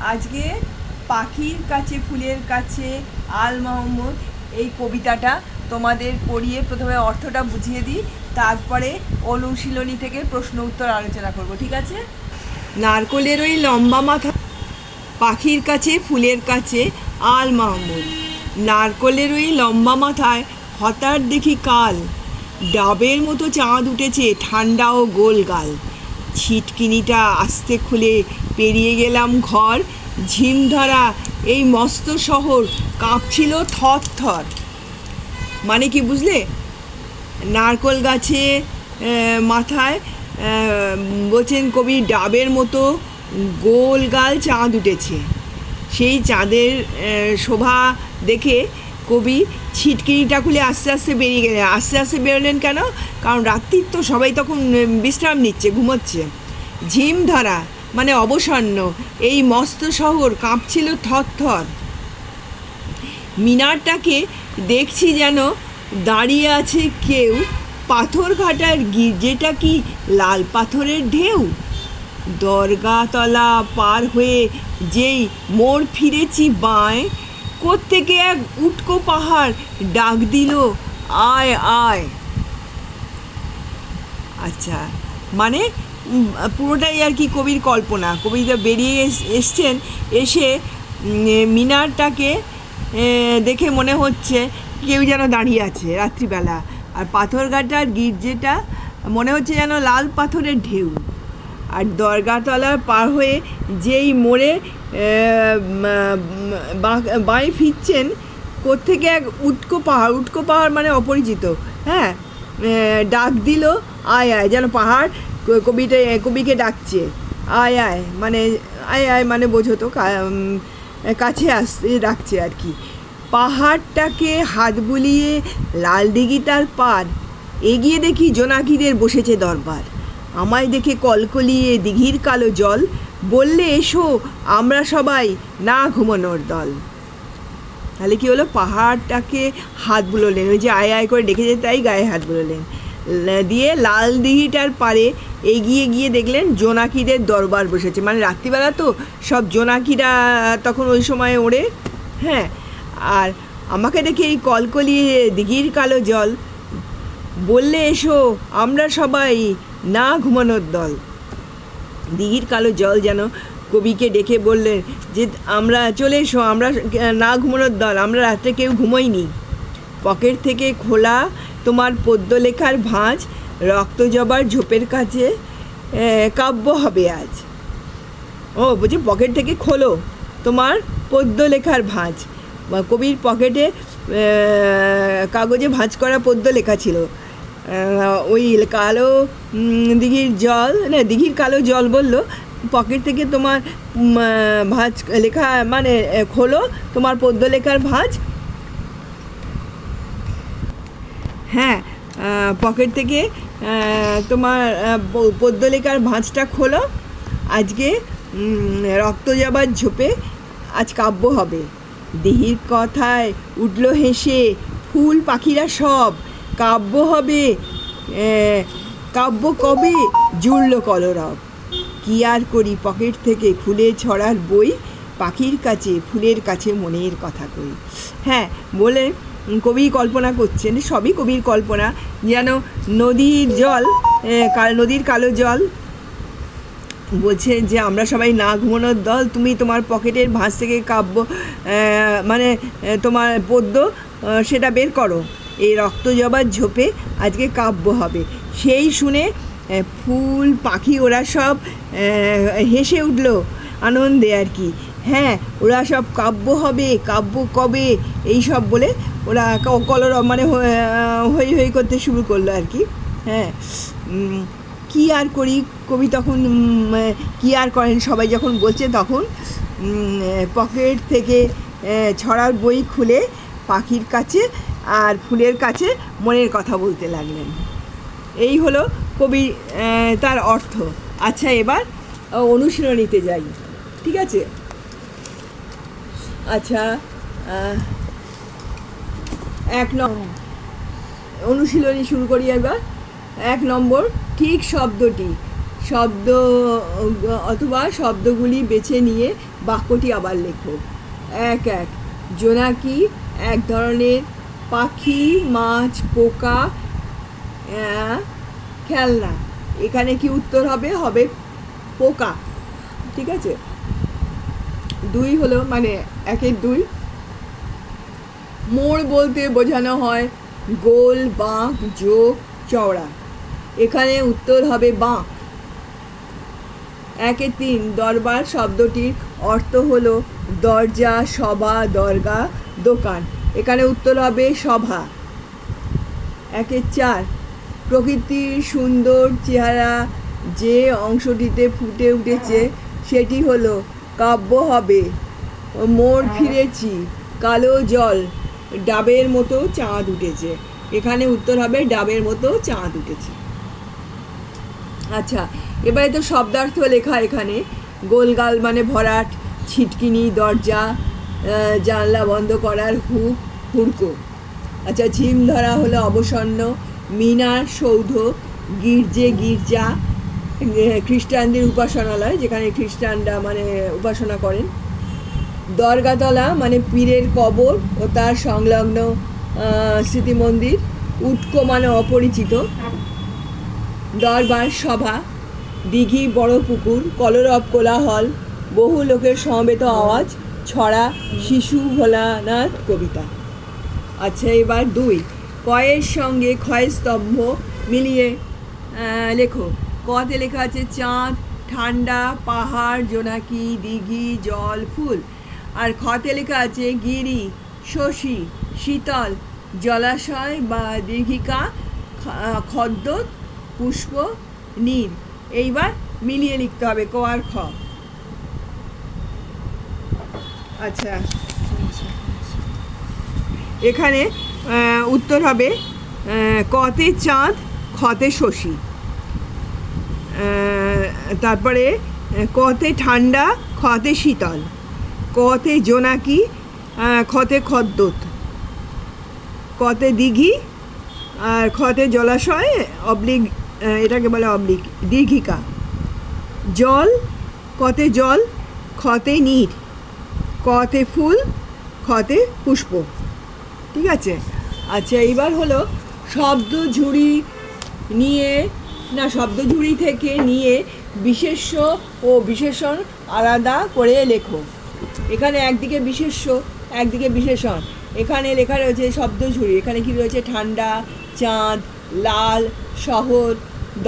আজকে পাখির কাছে ফুলের কাছে আল মাহমুদ এই কবিতাটা তোমাদের পড়িয়ে প্রথমে অর্থটা বুঝিয়ে দিই, তারপরে অনুশীলনী থেকে প্রশ্ন উত্তর আলোচনা করব, ঠিক আছে? নারকোলের ওই লম্বা মাথা, পাখির কাছে ফুলের কাছে আল মাহমুদ। নারকোলের ওই লম্বা মাথায় হঠাৎ দেখি কাল, ডাবের মতো চাঁদ উঠেছে ঠান্ডা ও গোল গাল। ছিটকিনিটা আস্তে খুলে পেরিয়ে গেলাম ঘর, ঝিমধরা এই মস্ত শহর কাঁপছিল থর থর। মানে কি বুঝলে? নারকোল গাছে মাথায় বলছেন কবি ডাবের মতো গোল গাল চাঁদ উঠেছে। সেই চাঁদের শোভা দেখে কবি ছিটকিনিটা খুলে আস্তে আস্তে বেরিয়ে গেলেন। আস্তে আস্তে বেরোলেন কেন? কারণ রাত্রির তো সবাই তখন বিশ্রাম নিচ্ছে, ঘুমোচ্ছে। ঝিম ধরা মানে অবসন্ন এই মস্ত শহর কাঁপছিল থর থর। মিনারটাকে দেখছি যেন দাঁড়িয়ে আছে কেউ, পাথর ঘাটার গির্জেটা কি লাল পাথরের ঢেউ। দরগাতলা পার হয়ে যেই মোড় ফিরেছি বাঁয়, কোত্থেকে এক উটকো পাহাড় ডাক দিল আয় আয়। আচ্ছা, মানে পুরোটাই আর কি কবির কল্পনা। কবিতা বেরিয়ে এসছেন, এসে মিনারটাকে দেখে মনে হচ্ছে কেউ যেন দাঁড়িয়ে আছে রাত্রিবেলা, আর পাথরঘাটার গির্জেটা মনে হচ্ছে যেন লাল পাথরের ঢেউ। আর দরগাতলার পার হয়ে যেই মোড়ে বাঁয়ে ফিরছেন, কোত্থেকে এক উটকো পাহাড় মানে অপরিচিত, হ্যাঁ, ডাক দিল আয় আয়, যেন পাহাড় কবিকে ডাকছে। আয় আয় মানে বোঝো তো, কাছে আসতে ডাকছে আর কি। পাহাড়টাকে হাত বুলিয়ে লাল দিঘিটার পার এগিয়ে দেখি জোনাকিদের বসেছে দরবার। আমায় দেখে কলকলিয়ে দিঘির কালো জল বললে এসো আমরা সবাই না ঘুমানোর দল। তাহলে কি হলো? পাহাড়টাকে হাত বুলোলেন, ওই যে আয় আয় করে ডেকেছে তাই গায়ে হাত বুলোলেন, দিয়ে লাল দিঘিটার পারে এগিয়ে গিয়ে দেখলেন জোনাকিদের দরবার বসেছে। মানে রাত্রিবেলা তো সব জোনাকিরা তখন ওই সময় ওড়ে, হ্যাঁ। আর আমাকে দেখে এই কলকলিয়ে দিঘির কালো জল বললে এসো আমরা সবাই না ঘুমানোর দল। দিঘির কালো জল যেন কবিকে ডেকে বললেন যে আমরা চলে এসো, আমরা না ঘুমানোর দল, আমরা রাত্রে কেউ ঘুমোইনি। পকেট থেকে খোলা তোমার পদ্য লেখার ভাঁজ, রক্ত জবার ঝোপের কাছে কাব্য হবে আজ। ও বলছি পকেট থেকে খোলো তোমার পদ্য লেখার ভাঁজ। কবির পকেটে কাগজে ভাঁজ করা পদ্য লেখা ছিল। ওই কালো দিঘির কালো জল বলল পকেট থেকে তোমার ভাঁজ লেখা মানে খোলো তোমার পদ্য লেখার ভাঁজ। হ্যাঁ, পকেট থেকে তোমার পদ্য লেখার ভাঁজটা খোলো, আজকে রক্ত যাবার ঝোপে আজ কাব্য হবে। দিঘির কথায় উঠল হেসে ফুল পাখিরা সব, কাব্য হবে কাব্য কবে জুড়ল কলরব। কি আর করি পকেট থেকে খুলে ছড়ার বই, পাখির কাছে ফুলের কাছে মনের কথা কই। হ্যাঁ, বলে কবি কল্পনা করছেন, সবই কবির কল্পনা, যেন নদীর জল, নদীর কালো জল বলছে যে আমরা সবাই না ঘুমানোর দল, তুমি তোমার পকেটের ভাঁজ থেকে কাব্য মানে তোমার পদ্য সেটা বের করো, এই রক্ত জবার ঝোপে আজকে কাব্য হবে। সেই শুনে ফুল পাখি ওরা সব হেসে উঠল আনন্দে আর কি। হ্যাঁ, ওরা সব কাব্য হবে, কাব্য কবে, এই সব বলে ওরা কলরব মানে হই হই করতে শুরু করলো আর কি। হ্যাঁ, কি আর করি কবি তখন কি আর করেন, সবাই যখন বলছে তখন পকেট থেকে ছড়ার বই খুলে পাখির কাছে আর ফুলের কাছে মনের কথা বলতে লাগলেন। এই হলো কবি তার অর্থ। আচ্ছা, এবার অনুশীলনীতে যাই, ঠিক আছে? আচ্ছা, 1 নম্বর অনুশীলনী শুরু করি এবার। 1 নম্বর, ঠিক শব্দ অথবা শব্দগুলি বেছে নিয়ে বাক্যটি আবার লেখো। এক এক, জোনাকি এক ধরনের পাখি, মাছ, পোকা, খেলনা। এখানে কি উত্তর হবে? হবে পোকা। ঠিক আছে, দুই হলো, মানে একের দুই। মোড় বলতে বোঝানো হয় গোল, বাঁক, যোগ, চওড়া। এখানে উত্তর হবে বাঁক। একের তিন, দরবার শব্দটির অর্থ হলো দরজা, সভা, দরগা, দোকান। এখানে উত্তর হবে সভা। একের চার, প্রকৃতির সুন্দর চেহারা যে অংশটিতে ফুটে উঠেছে সেটি হলো কাব্য হবে মোড় ফিরেছি, কালো জল, ডাবের মতো চাঁদ উঠেছে। এখানে উত্তর হবে ডাবের মতো চাঁদ উঠেছে। আচ্ছা, এবারে তো শব্দার্থ লেখা এখানে। গোলগাল মানে ভরাট, ছিটকিনি, দরজা, জানলা বন্ধ করার হুক, হুড়কো। আচ্ছা, ঝিম ধরা হলো অবসন্ন, মিনার সৌধ, গির্জে গির্জা খ্রিস্টানদের উপাসনালয়, যেখানে খ্রিস্টানরা মানে উপাসনা করেন। দরগাতলা মানে পীরের কবর ও তার সংলগ্ন স্মৃতিমন্দির। উটকো মানে অপরিচিত। দরবার সভা। দিঘি বড় পুকুর, কলরব কোলাহল, বহু লোকের সমবেত আওয়াজ, ছড়া, শিশু ভোলানাথ কবিতা। আচ্ছা, এবার দুই, কয়ের সঙ্গে ক্ষয়ের স্তম্ভ মিলিয়ে লেখো। কতে লেখা আছে চাঁদ, ঠান্ডা, পাহাড়, জোনাকি, দিঘি, জল, ফুল। আর খতে লেখা আছে গিরি, শশী, শীতল, জলাশয় বা দীর্ঘিকা, খদ্দর, পুষ্প, নীল। এইবার মিলিয়ে লিখতে হবে ক আর খ। আচ্ছা, এখানে উত্তর হবে কতে চাঁদ, খতে শশী, তারপরে কতে ঠান্ডা, খতে শীতল, কতে জোনাকি, খতে খদ্দর, কতে দিঘি, আর খতে জলাশয়, অবলিক, এটাকে বলে অবলিক, দীর্ঘিকা। জল, কতে জল, খতে নীর, কতে ফুল, খতে পুষ্প। ঠিক আছে। আচ্ছা, এইবার হলো শব্দ ঝুড়ি নিয়ে, না, শব্দ ঝুড়ি থেকে নিয়ে বিশেষ্য ও বিশেষণ আলাদা করে লেখো। এখানে একদিকে বিশেষ্য, একদিকে বিশেষণ। এখানে লেখা রয়েছে শব্দ ঝুড়ি, এখানে কি রয়েছে ঠান্ডা, চাঁদ, লাল, শহর,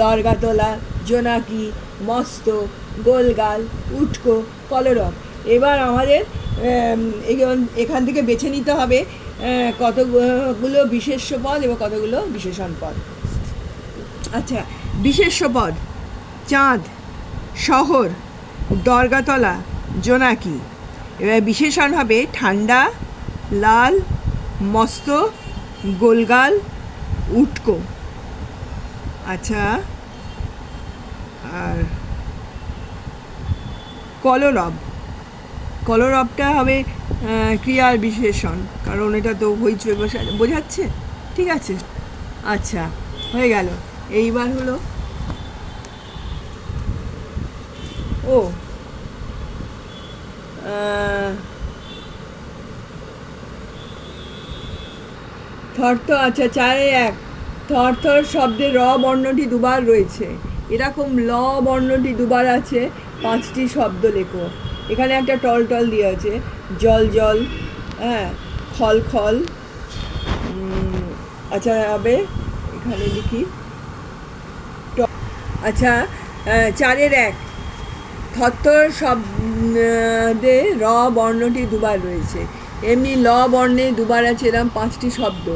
দরগাতলা, জোনাকি, মস্ত, গোলগাল, উটকো, কলরব। এবার আমাদের এখান থেকে বেছে নিতে হবে কতগুলো বিশেষ্য পদ এবং কতগুলো বিশেষণ পদ। আচ্ছা, বিশেষ্য পদ চাঁদ, শহর, দরগাতলা, জোনাকি। এবার বিশেষণ হবে ঠান্ডা, লাল, মস্ত, গোলগাল, উটকো। আচ্ছা, আর কলরব, কলরবটা হবে ক্রিয়ার বিশেষণ, কারণ এটা তো হইচই বোঝাচ্ছে। ঠিক আছে। আচ্ছা, হয়ে গেল। এইবার হলো ও থরথর। আচ্ছা, চারে এক, থরথর শব্দে র বর্ণটি দুবার রয়েছে। এরকম ল বর্ণটি দুবার আছে, 5টি শব্দ লেখো। এখানে একটা টল টল দিয়ে আছে, জল জল, হ্যাঁ, খল খল। আচ্ছা, হবে এখানে লিখি। আচ্ছা, চারের এক, থরথর শব্দে র বর্ণটি দুবার রয়েছে। এমনি ল বর্ণে দুবার আছে এরকম 5টি শব্দ।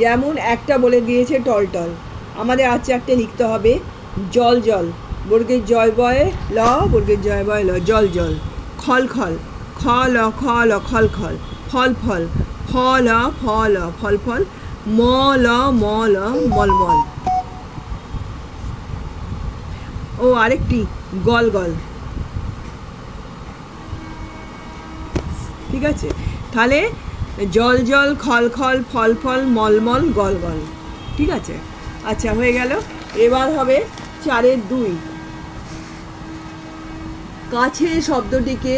যেমন একটা বলে দিয়েছে টলটল, আমাদের আর চারটে লিখতে হবে। জল জল, বর্গের জয় বয় ল, বর্গের জয় বয় ল, জল জল। খল খল, খ ল খ ল, খল খল। ফল ফল, ফ ল ফ ল, ফল ফল। ম ল ম ল, মল মল। ও আরেকটি গল গল। ঠিক আছে, তাহলে জল জল, খল খল, ফল ফল, মলমল, গল গল। ঠিক আছে। আচ্ছা, হয়ে গেল। এবার হবে চারের দুই, কাছে শব্দটিকে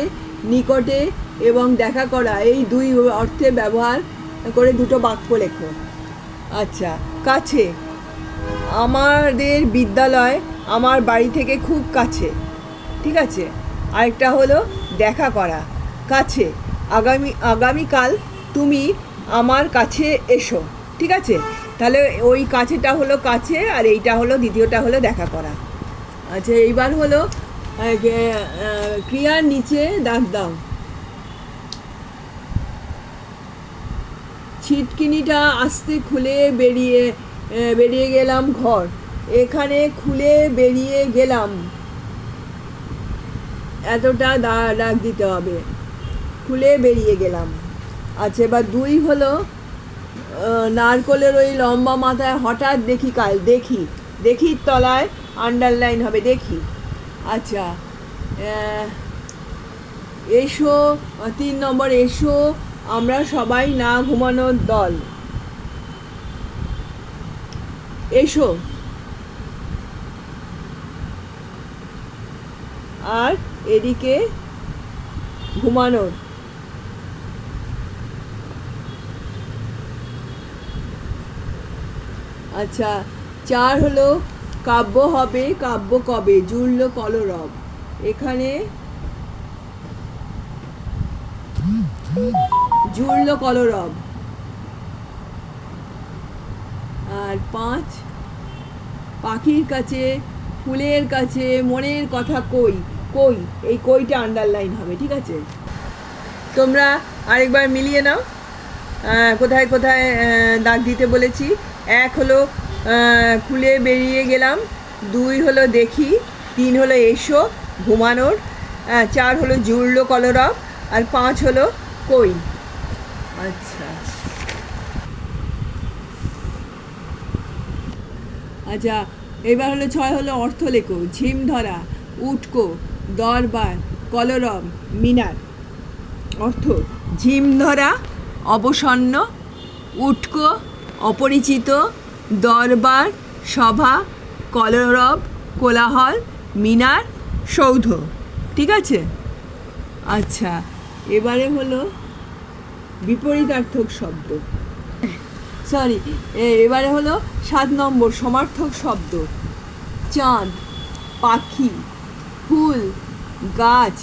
নিকটে এবং দেখা করা এই দুই অর্থে ব্যবহার করে দুটো বাক্য লেখো। আচ্ছা, কাছে, আমাদের বিদ্যালয় আমার বাড়ি থেকে খুব কাছে। ঠিক আছে। আরেকটা হলো দেখা করা, কাছে, আগামীকাল তুমি আমার কাছে এসো। ঠিক আছে। তাহলে ওই কাছেটা হলো কাছে, আর এইটা হলো দ্বিতীয়টা হলো দেখা করা। আচ্ছা, এইবার হলো ক্রিয়ার নিচে দাগ দাও। ছিটকিনিটা আস্তে খুলে বেরিয়ে গেলাম ঘর। এখানে খুলে বেরিয়ে গেলাম, এতটা দাগ দিতে হবে, খুলে বেরিয়ে গেলাম। আচ্ছা, এবার 2 হলো নারকলের ওই লম্বা মাথায় হঠাৎ দেখি কাল। দেখির তলায় আন্ডারলাইন হবে, দেখি। আচ্ছা, এসো 3 নম্বর, এসো আমরা সবাই না ঘুমানোর দল। এসো, আর এদিকে ঘুমানোর। আচ্ছা, 4 হলো কাব্য হবে, কাব্য কবে, জুড়ল কলরব। এখানে জুড়ল কলরব। আর 5, পাখির কাছে, ফুলের কাছে, মনের কথা কই। এই কইটা আন্ডারলাইন হবে। ঠিক আছে। তোমরা আরেকবার মিলিয়ে নাও কোথায় কোথায় দাগ দিতে বলেছি। 1 হলো খুলে বেরিয়ে গেলাম, 2 হলো দেখি, 3 হলো এসো ঘুমানোর, 4 হলো জুড়ল কলরব, আর 5 হলো কই। আচ্ছা আচ্ছা, এবার হলো 6 হলো অর্থ লেখো। ঝিম ধরা, উটকো, দরবার, কলরব, মিনার। অর্থ: ঝিম ধরা অবসন্ন, উটকো অপরিচিত, দরবার সভা, কলরব কোলাহল, মিনার সৌধ। ঠিক আছে। আচ্ছা, এবারে হলো বিপরীতার্থক শব্দ। এবারে হলো 7 নম্বর সমার্থক শব্দ। চাঁদ, পাখি, ফুল, গাছ,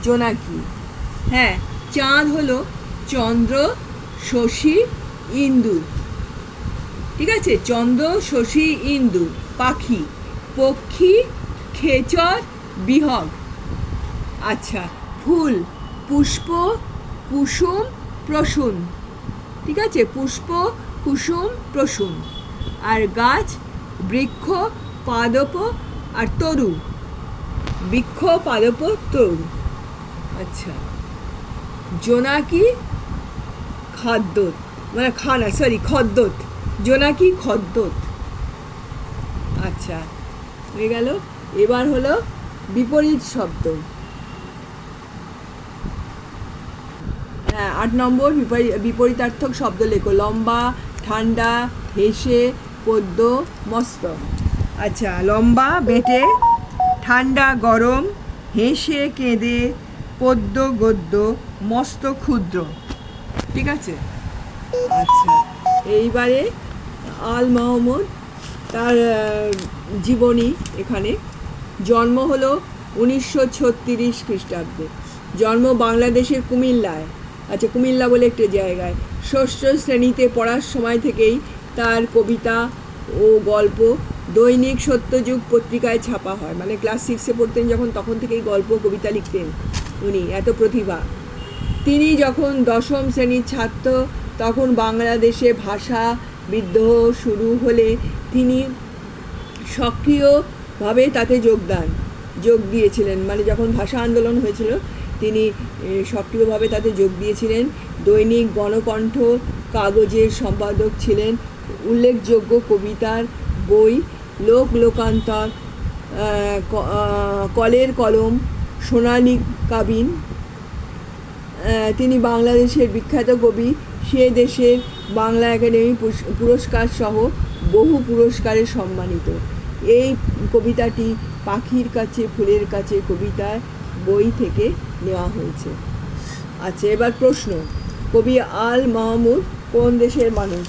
জোনাকি। হ্যাঁ, চাঁদ হলো চন্দ্র, শশী, ইন্দু। ঠিক আছে। চন্দ্র, শশী, ইন্দু। পাখি, পক্ষী, খেচর, বিহগ। আচ্ছা, ফুল, পুষ্প, কুসুম, প্রসূন। ঠিক আছে। পুষ্প, কুসুম, প্রসূন। আর গাছ, বৃক্ষ, পাদপ আর তরু। বৃক্ষ, পাদপ, তরু। আচ্ছা, জোনাকি, খদ্যোত, মানে খদ্যোত। জোনাকি, খদ্যোত। আচ্ছা, হয়ে গেল। এবার হলো বিপরীত শব্দ। 8 নম্বর বিপরীতার্থক শব্দ লেখো। লম্বা, ঠান্ডা, হেসে, পদ্য, মস্ত। আচ্ছা, লম্বা বেটে, ঠান্ডা গরম, হেসে কেঁদে, পদ্য গদ্য, মস্ত ক্ষুদ্র। ঠিক আছে। আচ্ছা, এইবারে আল মাহমুদ, তার জীবনী। এখানে জন্ম হলো 1936 খ্রিস্টাব্দে। জন্ম বাংলাদেশের কুমিল্লায়। আচ্ছা, কুমিল্লা বলে একটা জায়গায়। ষষ্ঠ শ্রেণীতে পড়ার সময় থেকেই তার কবিতা ও গল্প দৈনিক সত্যযুগ পত্রিকায় ছাপা হয়। মানে ক্লাস 6-এ পড়তেন যখন, তখন থেকেই গল্প কবিতা লিখতেন উনি, এত প্রতিভা। তিনি যখন 10ম শ্রেণীর ছাত্র, তখন বাংলাদেশে ভাষা বিদ্রোহ শুরু হলে তিনি সক্রিয়ভাবে তাতে যোগ দিয়েছিলেন। মানে যখন ভাষা আন্দোলন হয়েছিল, তিনি সক্রিয়ভাবে তাতে যোগ দিয়েছিলেন। দৈনিক গণকণ্ঠ কাগজের সম্পাদক ছিলেন। উল্লেখযোগ্য কবিতার বই লোকান্তর, কলের কলম, সোনালী কাবিন। তিনি বাংলাদেশের বিখ্যাত কবি। সে দেশের বাংলা একাডেমি পুরস্কার সহ বহু পুরস্কারে সম্মানিত। এই কবিতাটি পাখির কাছে ফুলের কাছে কবিতার বই থেকে নেওয়া হয়েছে। আচ্ছা, এবার প্রশ্ন, কবি আল মাহমুদ কোন দেশের মানুষ?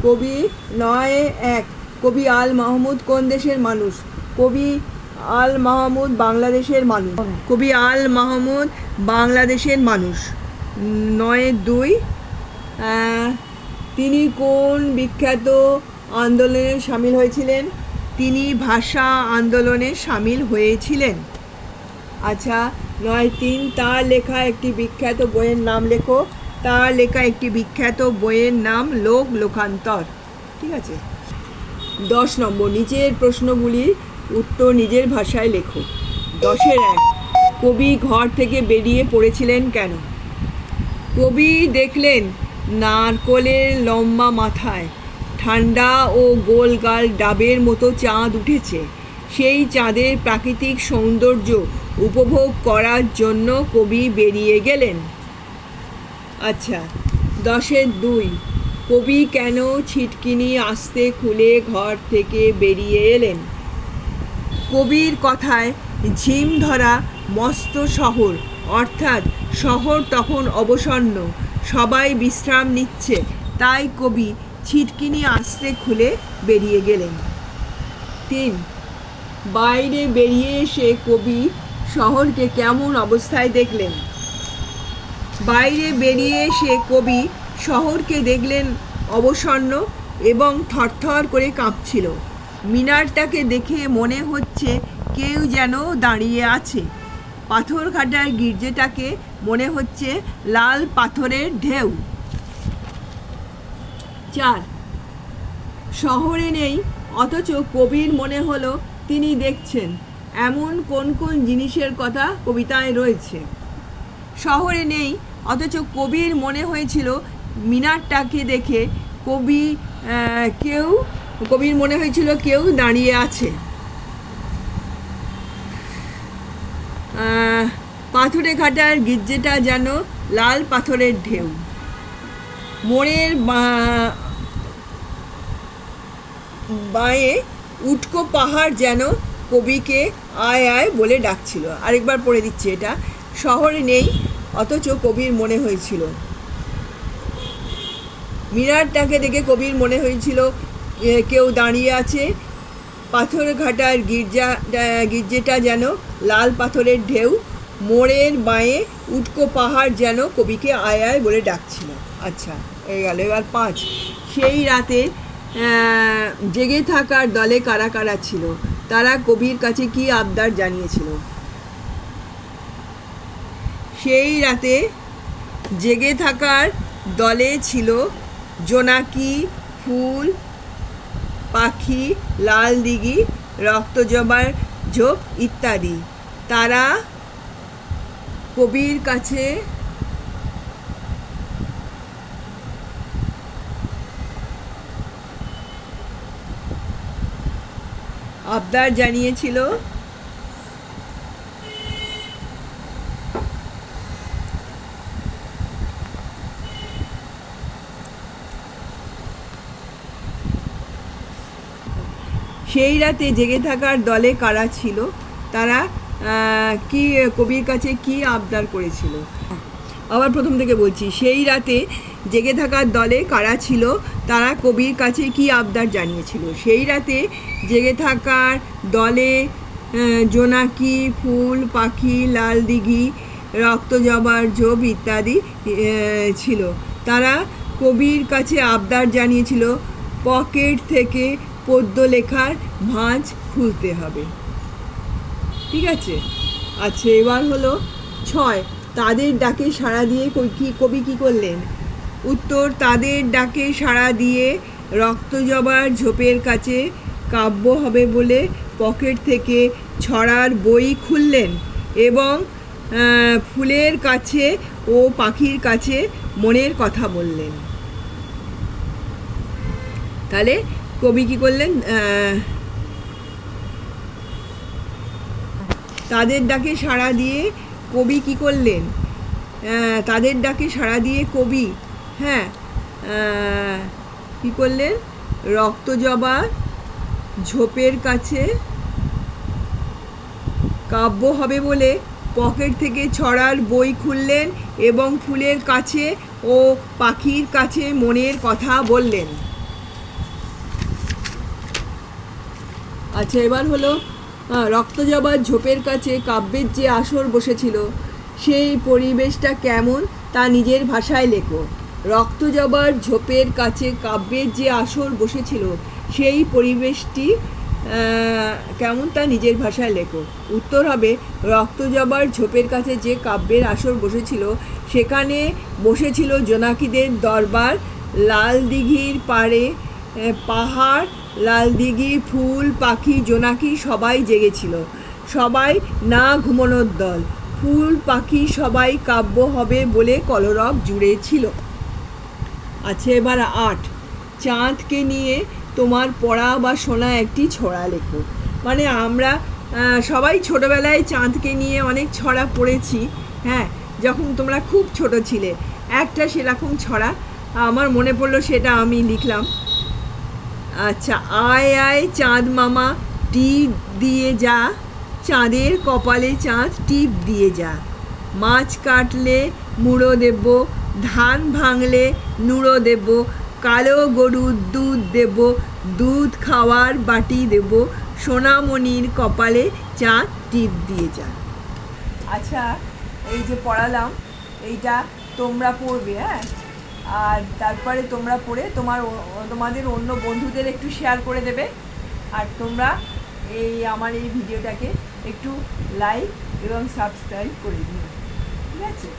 কবি 9-1, কবি আল মাহমুদ কোন দেশের মানুষ? কবি আল মাহমুদ বাংলাদেশের মানুষ। কবি আল মাহমুদ বাংলাদেশের মানুষ। 9-2, তিনি কোন বিখ্যাত আন্দোলনে সামিল হয়েছিলেন? তিনি ভাষা আন্দোলনে সামিল হয়েছিলেন। আচ্ছা, 9-3, তার লেখা একটি বিখ্যাত বইয়ের নাম লেখো। তার লেখা একটি বিখ্যাত বইয়ের নাম লোক লোকান্তর। ঠিক আছে। 10 নম্বর, নিচের প্রশ্নগুলির উত্তর নিজের ভাষায় লেখো। 10-1, কবি ঘর থেকে বেরিয়ে পড়েছিলেন কেন? কবি দেখলেন নারকোলের লম্বা মাথায় ঠান্ডা ও গোলগাল ডাবের মতো চাঁদ উঠেছে। সেই চাঁদের প্রাকৃতিক সৌন্দর্য উপভোগ করার জন্য কবি বেরিয়ে গেলেন। আচ্ছা, 10-2, কবি কেন ছিটকিনি আস্তে খুলে ঘর থেকে বেরিয়ে এলেন? কবির কথায় ঝিম ধরা মস্ত শহর, অর্থাৎ শহর তখন অবসন্ন, সবাই বিশ্রাম নিচ্ছে, তাই কবি ছিটকিনি আস্তে খুলে বেরিয়ে গেলেন। 3, বাইরে বেরিয়ে এসে কবি শহরকে কেমন অবস্থায় দেখলেন? বাইরে বেরিয়ে এসে কবি শহরকে দেখলেন অবসন্ন এবং থরথর করে কাঁপছিল। মিনারটাকে দেখে মনে হচ্ছে কেউ যেন দাঁড়িয়ে আছে। পাথরঘাটার গির্জেটাকে মনে হচ্ছে লাল পাথরের ঢেউ। 4, শহরে নেই অথচ কবির মনে হলো তিনি দেখছেন, এমন কোন কোন জিনিসের কথা কবিতায় রয়েছে? শহরে নেই অথচ কবির মনে হয়েছিল মিনারটাকে দেখে কবির মনে হয়েছিল কেউ দাঁড়িয়ে আছে। পাথরে ঘাটার গির্জেটা যেন লাল পাথরের ঢেউ। মোড়ের বাঁয়ে উটকো পাহাড় যেন কবিকে আয় আয় বলে ডাকছিল। আরেকবার পড়ে দিচ্ছি এটা। শহরে নেই অথচ কবির মনে হয়েছিল, মিনারটাকে দেখে কবির মনে হয়েছিল কেউ দাঁড়িয়ে আছে। পাথরঘাটার গির্জেটা যেন লাল পাথরের ঢেউ। মোড়ের বাঁয়ে উটকো পাহাড় যেন কবিকে আয় আয় বলে ডাকছিল। আচ্ছা, হয়ে গেল। এবার 5, সেই রাতে জেগে থাকার দলে কারা কারা ছিল? তারা কবির কাছে কি আবদার জানিয়েছিল? সেই রাতে জেগে থাকার দলে ছিল জোনাকি, ফুল, পাখি, লাল দিঘি, রক্তজবার ঝোপ ইত্যাদি। তারা কবির কাছে আবদার জানিয়েছিল। সেই রাতে জেগে থাকার দলে কারা ছিল? তারা কি কবির কাছে কি আবদার করেছিল? আবার প্রথম থেকে বলছি। সেই রাতে জেগে থাকার দলে কারা ছিল? তারা কবির কাছে কি আবদার জানিয়েছিল? সেই রাতে জেগে থাকার দলে জোনাকি, ফুল, পাখি, লাল দিঘি, রক্তজবার ঝোপ ইত্যাদি ছিল। তারা কবির কাছে আবদার জানিয়েছিল পকেট থেকে পদ্য লেখার ভাঁজ খুলতে হবে। ঠিক আছে। আচ্ছা, এবার হলো 6, তাদের ডাকে সাড়া দিয়ে কবি কী করলেন? উত্তর, তাদের ডাকে সাড়া দিয়ে রক্তজবার ঝোপের কাছে কাব্য হবে বলে পকেট থেকে ছড়ার বই খুললেন এবং ফুলের কাছে ও পাখির কাছে মনের কথা বললেন। তাহলে কবি কী করলেন? তাদের ডাকে সাড়া দিয়ে কবি কী করলেন? তাদের ডাকে সাড়া দিয়ে কবি কী করলেন? রক্তজবা ঝোপের কাছে কাব্য হবে বলে পকেট থেকে ছড়ার বই খুললেন এবং ফুলের কাছে ও পাখির কাছে মনের কথা বললেন। আচ্ছা, এবার হলো রক্তজবার ঝোপের কাছে কাব্যের যে আসর বসেছিল সেই পরিবেশটা কেমন তা নিজের ভাষায় লেখো। রক্তজবার ঝোপের কাছে কাব্যের যে আসর বসেছিল সেই পরিবেশটি কেমন তা নিজের ভাষায় লেখো। উত্তর হবে, রক্তজবার ঝোপের কাছে যে কাব্যের আসর বসেছিল সেখানে বসেছিল জোনাকিদের দরবার। লাল দিঘির পাড়ে পাহাড়, লাল দিঘি, ফুল, পাখি, জোনাকি সবাই জেগেছিল। সবাই না ঘুমানোর দল। ফুল, পাখি সবাই কাব্য হবে বলে কলরব জুড়ে ছিল। আচ্ছা, এবার 8, চাঁদকে নিয়ে তোমার পড়া বা শোনা একটি ছড়া লেখো। মানে আমরা সবাই ছোটোবেলায় চাঁদকে নিয়ে অনেক ছড়া পড়েছি। হ্যাঁ, যখন তোমরা খুব ছোট ছিলে একটা সেরকম ছড়া আমার মনে পড়লো, সেটা আমি লিখলাম। আচ্ছা, আয় আয় চাঁদ মামা টিপ দিয়ে যা, চাঁদের কপালে চাঁদ টিপ দিয়ে যা। মাছ কাটলে মুড়ো দেব, ধান ভাঙলে নুড়ো দেব, কালো গরুর দুধ দেব, দুধ খাওয়ার বাটি দেব, সোনামণির কপালে চাঁদ টিপ দিয়ে যা। আচ্ছা, এই যে পড়ালাম এইটা তোমরা পড়বে, হ্যাঁ, আর তারপরে তোমরা পড়ে তোমাদের অন্য বন্ধুদের একটু শেয়ার করে দেবে। আর তোমরা আমার এই ভিডিওটাকে একটু লাইক এবং সাবস্ক্রাইব করে দিও, ঠিক আছে?